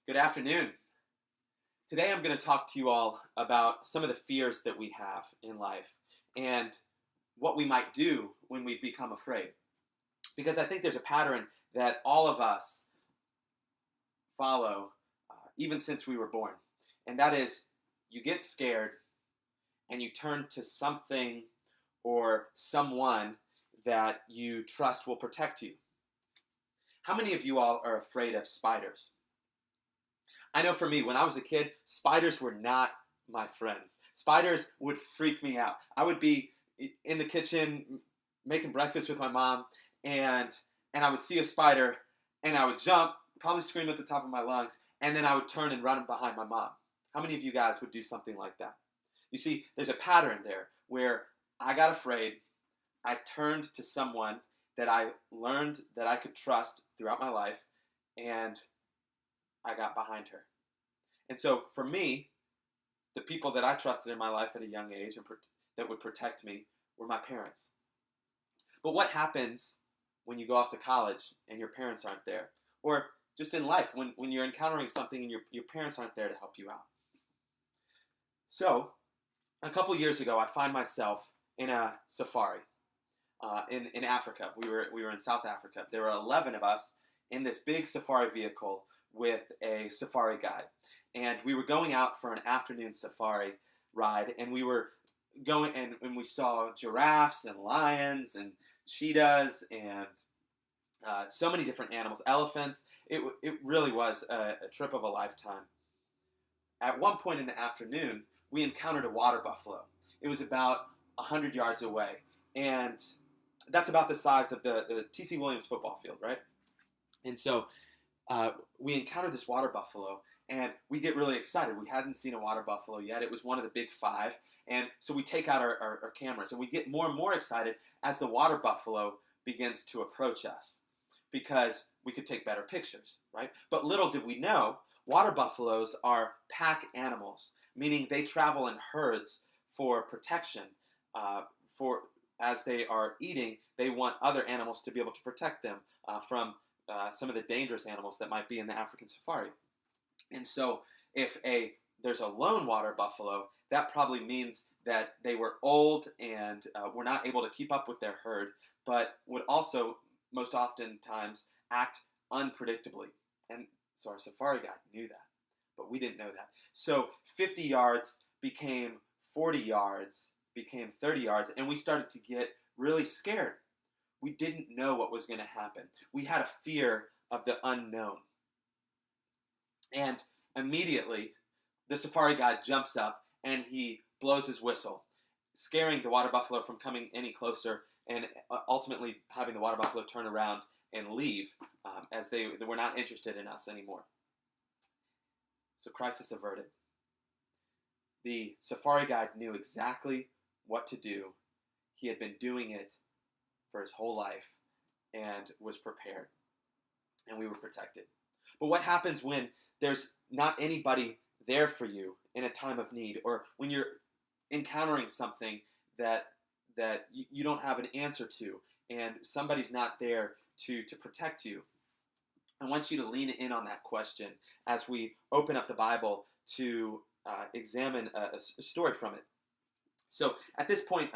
Good afternoon. Today I'm going to talk to you all about some of the fears that we have in life and what we might do when we become afraid. Because I think there's a pattern that all of us follow even since we were born. And that is you get scared and you turn to something or someone that you trust will protect you. How many of you all are afraid of spiders? I know for me, when I was a kid, spiders were not my friends. Spiders would freak me out. I would be in the kitchen making breakfast with my mom, and I would see a spider, and I would jump, probably scream at the top of my lungs, and then I would turn and run behind my mom. How many of you guys would do something like that? You see, there's a pattern there where I got afraid, I turned to someone that I learned that I could trust throughout my life, and I got behind her. And so for me, the people that I trusted in my life at a young age and that would protect me were my parents. But what happens when you go off to college and your parents aren't there? Or just in life, when you're encountering something and your parents aren't there to help you out? So a couple years ago, I find myself in a safari in Africa. We were in South Africa. There were 11 of us in this big safari vehicle with a safari guide. And we were going out for an afternoon safari ride, and we were going, and we saw giraffes and lions and cheetahs and so many different animals, elephants. It really was a trip of a lifetime. At one point in the afternoon, we encountered a water buffalo. It was about 100 yards away, and that's about the size of the TC Williams football field, right? And so we encountered this water buffalo, and we get really excited. We hadn't seen a water buffalo yet. It was one of the big five. And so we take out our cameras, and we get more and more excited as the water buffalo begins to approach us because we could take better pictures, right? But little did we know, water buffaloes are pack animals, meaning they travel in herds for protection. For as they are eating, they want other animals to be able to protect them from some of the dangerous animals that might be in the African safari. And so if there's a lone water buffalo, that probably means that they were old and were not able to keep up with their herd, but would also most oftentimes act unpredictably. And so our safari guide knew that, but we didn't know that. So 50 yards became 40 yards, became 30 yards, and we started to get really scared. We didn't know what was going to happen. We had a fear of the unknown. And immediately, the safari guide jumps up and he blows his whistle, scaring the water buffalo from coming any closer and ultimately having the water buffalo turn around and leave as they were not interested in us anymore. So crisis averted. The safari guide knew exactly what to do. He had been doing it for his whole life and was prepared, and we were protected. But what happens when there's not anybody there for you in a time of need, or when you're encountering something that you don't have an answer to and somebody's not there to protect you? I want you to lean in on that question as we open up the Bible to examine a story from it. So at this point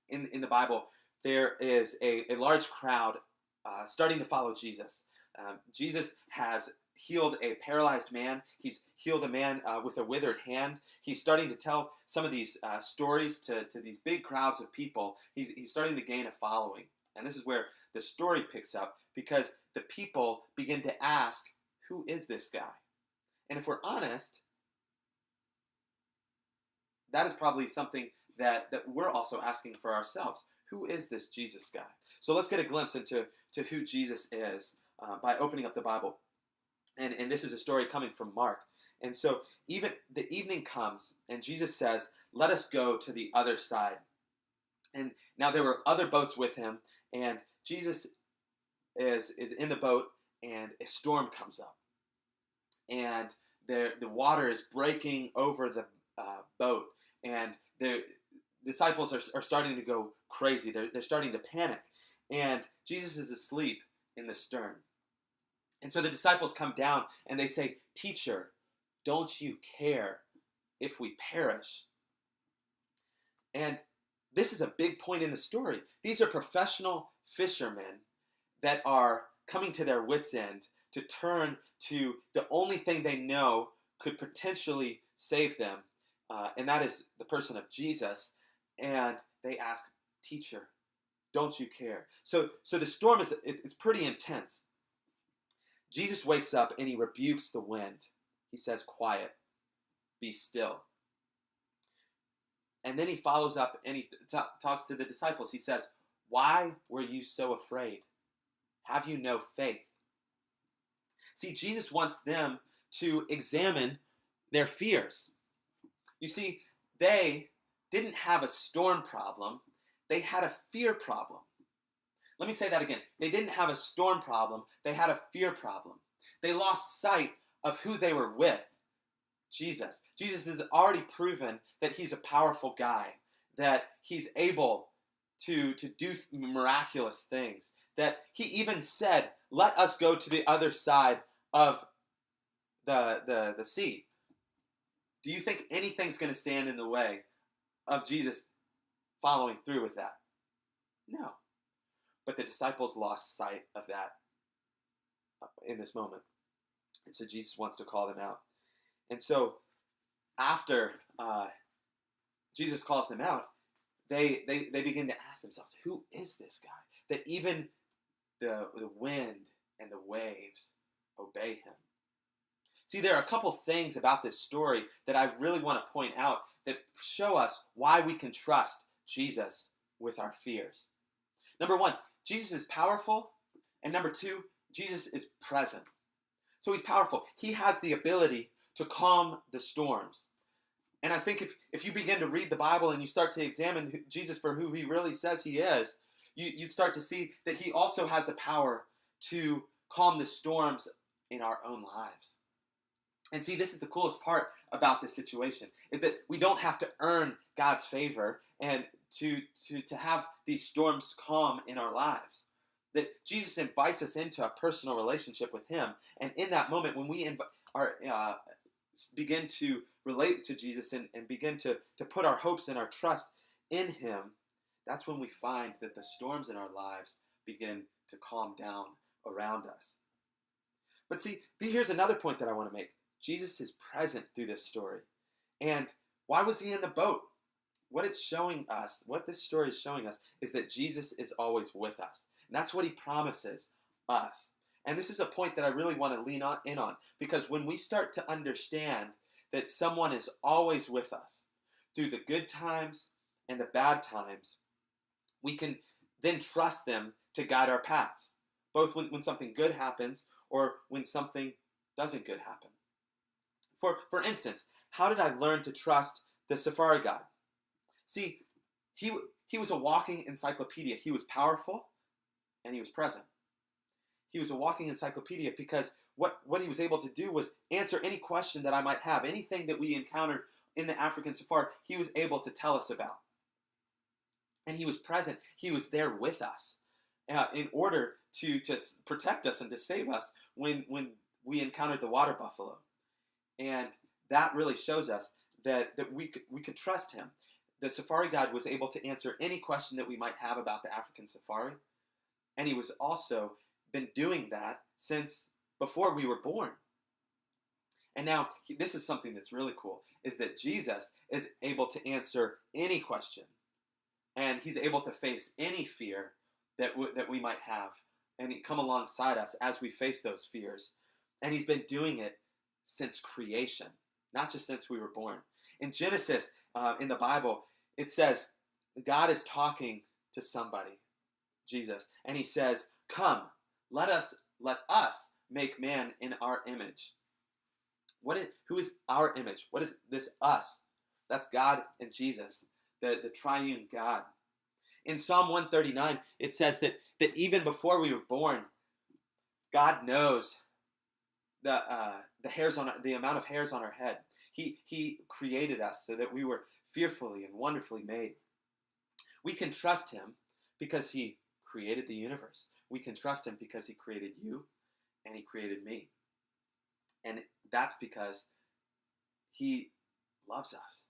in the Bible, there is a large crowd starting to follow Jesus. Jesus has healed a paralyzed man. He's healed a man with a withered hand. He's starting to tell some of these stories to these big crowds of people. He's starting to gain a following. And this is where the story picks up, because the people begin to ask, who is this guy? And if we're honest, that is probably something that we're also asking for ourselves. Who is this Jesus guy? So let's get a glimpse into who Jesus is by opening up the Bible. And this is a story coming from Mark. And so even the evening comes, and Jesus says, let us go to the other side. And now there were other boats with him, and Jesus is in the boat, and a storm comes up. And the water is breaking over the boat, and the disciples are starting to go crazy. They're starting to panic. And Jesus is asleep in the stern. And so the disciples come down and they say, "Teacher, don't you care if we perish?" And this is a big point in the story. These are professional fishermen that are coming to their wits' end to turn to the only thing they know could potentially save them, and that is the person of Jesus. And they ask, "Teacher, don't you care?" So the storm it's pretty intense. Jesus wakes up and he rebukes the wind. He says, "Quiet, be still." And then he follows up and he talks to the disciples. He says, "Why were you so afraid? Have you no faith?" See, Jesus wants them to examine their fears. You see, they didn't have a storm problem. They had a fear problem. Let me say that again. They didn't have a storm problem. They had a fear problem. They lost sight of who they were with. Jesus. Jesus has already proven that he's a powerful guy, that he's able to do miraculous things, that he even said, "Let us go to the other side of the sea." Do you think anything's going to stand in the way of Jesus following through with that? No. But the disciples lost sight of that in this moment. And so Jesus wants to call them out. And so after Jesus calls them out, they begin to ask themselves, who is this guy? That even the wind and the waves obey him. See, there are a couple things about this story that I really want to point out that show us why we can trust Jesus with our fears. Number one, Jesus is powerful. And number two, Jesus is present. So he's powerful. He has the ability to calm the storms. And I think if you begin to read the Bible and you start to examine Jesus for who he really says he is, you'd start to see that he also has the power to calm the storms in our own lives. And see, this is the coolest part about this situation, is that we don't have to earn God's favor and to have these storms calm in our lives. That Jesus invites us into a personal relationship with him. And in that moment, when we begin to relate to Jesus and begin to put our hopes and our trust in him, that's when we find that the storms in our lives begin to calm down around us. But see, here's another point that I want to make. Jesus is present through this story. And why was he in the boat? What it's showing us, what this story is showing us, is that Jesus is always with us. And that's what he promises us. And this is a point that I really want to lean in on, because when we start to understand that someone is always with us through the good times and the bad times, we can then trust them to guide our paths, both when something good happens or when something doesn't good happen. For instance, how did I learn to trust the safari guide? See, he was a walking encyclopedia. He was powerful and he was present. He was a walking encyclopedia because what he was able to do was answer any question that I might have, anything that we encountered in the African safari, he was able to tell us about. And he was present. He was there with us in order to protect us and to save us when we encountered the water buffalo. And that really shows us that we could trust him. The safari guide was able to answer any question that we might have about the African safari. And he was also been doing that since before we were born. And now, this is something that's really cool, is that Jesus is able to answer any question. And he's able to face any fear that we might have. And he come alongside us as we face those fears. And he's been doing it since creation, not just since we were born. In Genesis, in the Bible, it says God is talking to somebody, Jesus, and he says, "Come, let us make man in our image." Who is our image? What is this us? That's God and Jesus, the triune God. In Psalm 139, it says that even before we were born, God knows the amount of hairs on our head. He created us so that we were fearfully and wonderfully made. We can trust him because he created the universe. We can trust him because he created you and he created me. And that's because he loves us.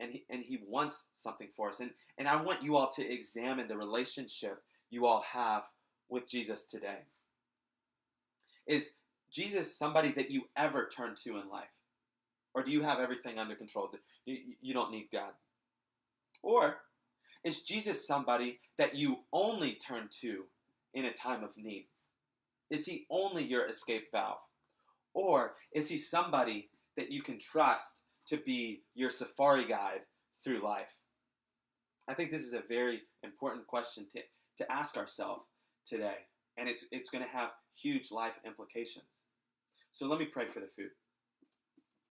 And he wants something for us. And I want you all to examine the relationship you all have with Jesus today. Is Jesus somebody that you ever turn to in life? Or do you have everything under control? You don't need God? Or is Jesus somebody that you only turn to in a time of need? Is he only your escape valve? Or is he somebody that you can trust to be your safari guide through life? I think this is a very important question to ask ourselves today. And it's going to have huge life implications. So let me pray for the food.